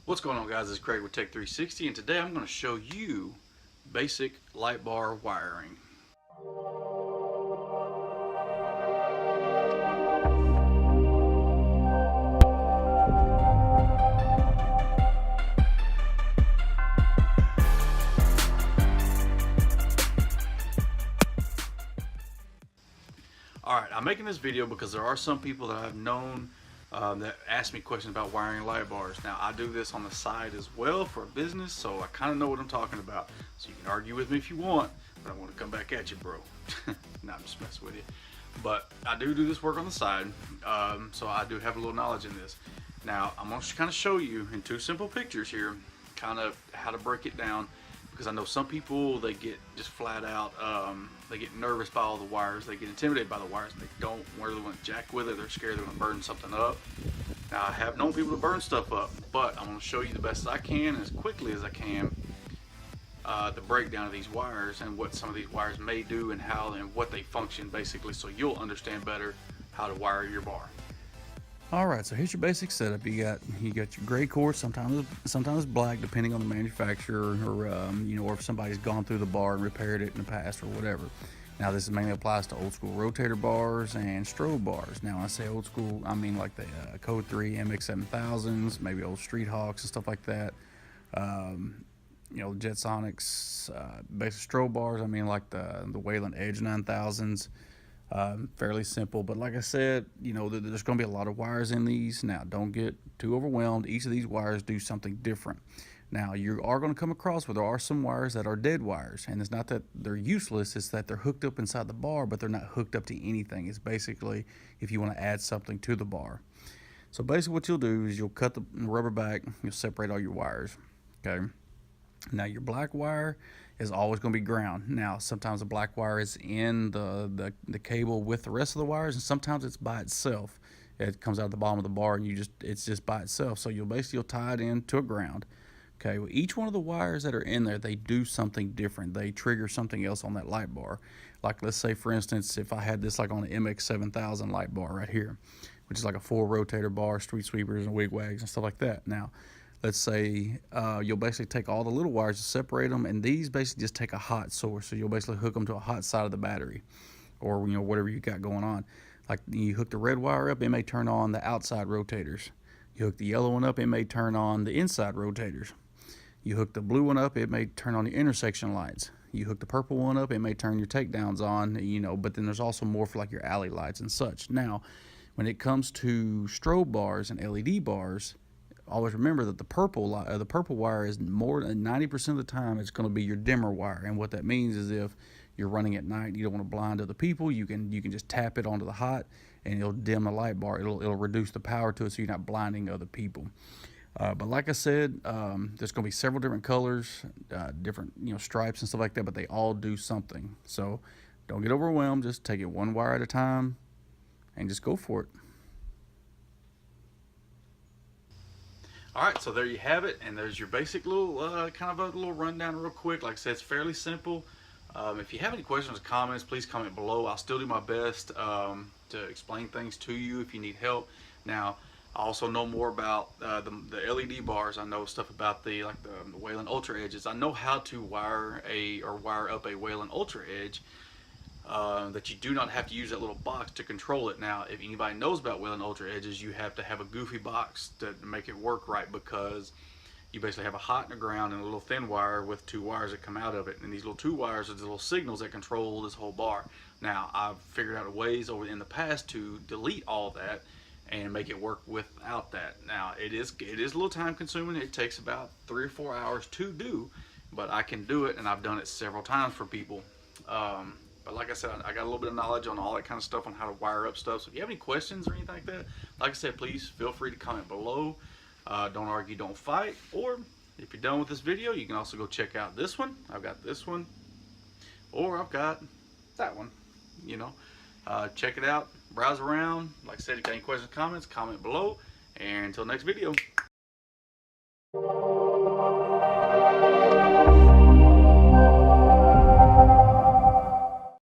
What's going on, guys? It's Craig with Tech 360, and today I'm going to show you basic light bar wiring. Alright, I'm making this video because there are some people that I've known that ask me questions about wiring light bars. Now, I do this on the side as well for a business, so I kind of know what I'm talking about. So you can argue with me if you want, but I want to come back at you, bro. No, I'm just messing with you. But I do this work on the side, so I do have a little knowledge in this. Now, I'm going to kind of show you in two simple pictures here, kind of how to break it down, because I know some people, they get just flat out, they get nervous by all the wires, they get intimidated by the wires, and they don't really want to jack with it. They're scared they're going to burn something up. Now, I have known people to burn stuff up, but I'm going to show you the best I can, as quickly as I can, the breakdown of these wires and what some of these wires may do and how and what they function, basically, so you'll understand better how to wire your bar. Alright, so here's your basic setup. You got your gray cord, sometimes black, depending on the manufacturer, or or if somebody's gone through the bar and repaired it in the past or whatever. Now, this mainly applies to old school rotator bars and strobe bars. Now, when I say old school, I mean like the Code 3 MX7000s, maybe old Street Hawks and stuff like that. Jetsonics, basic strobe bars, I mean like the Wayland Edge 9000s. Fairly simple, but like I said, there's going to be a lot of wires in these. Now, don't get too overwhelmed. Each of these wires do something different. Now, you are going to come across where there are some wires that are dead wires, and it's not that they're useless, it's that they're hooked up inside the bar, but they're not hooked up to anything. It's basically if you want to add something to the bar. So basically what you'll do is you'll cut the rubber back, you'll separate all your wires, okay? Now, your black wire is always going to be ground. Now, sometimes the black wire is in the cable with the rest of the wires, and sometimes it's by itself. It comes out of the bottom of the bar, and it's just by itself. So you'll tie it in to a ground. Okay, well, each one of the wires that are in there, they do something different. They trigger something else on that light bar. Like, let's say, for instance, if I had this like on the MX7000 light bar right here, which is like a 4 rotator bar, street sweepers and wig wags and stuff like that. Now, let's say you'll basically take all the little wires and separate them, and these basically just take a hot source. So you'll basically hook them to a hot side of the battery, or whatever you got going on. Like, you hook the red wire up, it may turn on the outside rotators. You hook the yellow one up, it may turn on the inside rotators. You hook the blue one up, it may turn on the intersection lights. You hook the purple one up, it may turn your takedowns on, but then there's also more for like your alley lights and such. Now, when it comes to strobe bars and LED bars, always remember that the purple wire is more than 90% of the time it's going to be your dimmer wire. And what that means is if you're running at night, you don't want to blind other people, you can just tap it onto the hot and it'll dim the light bar. It'll reduce the power to it so you're not blinding other people. But like I said, there's going to be several different colors, different stripes and stuff like that, but they all do something. So don't get overwhelmed. Just take it one wire at a time and just go for it. Alright, so there you have it, and there's your basic little, kind of a little rundown real quick. Like I said, it's fairly simple. If you have any questions or comments, please comment below. I'll still do my best to explain things to you if you need help. Now, I also know more about the LED bars. I know stuff about the Wayland Ultra Edges. I know how to wire up a Wayland Ultra Edge. That you do not have to use that little box to control it. Now, if anybody knows about Wayland Ultra Edges, you have to have a goofy box to make it work right, because you basically have a hot and a ground and a little thin wire with 2 wires that come out of it, and these little 2 wires are the little signals that control this whole bar. Now, I've figured out ways in the past to delete all that and make it work without that. Now, it is a little time consuming. It takes about 3 or 4 hours to do, but I can do it, and I've done it several times for people. But like I said, I got a little bit of knowledge on all that kind of stuff, on how to wire up stuff. So if you have any questions or anything like that, like I said, please feel free to comment below. Don't argue, don't fight. Or if you're done with this video, you can also go check out this one. I've got this one, or I've got that one. Check it out, browse around. Like I said, if you got any questions, comments, comment below. And until next video.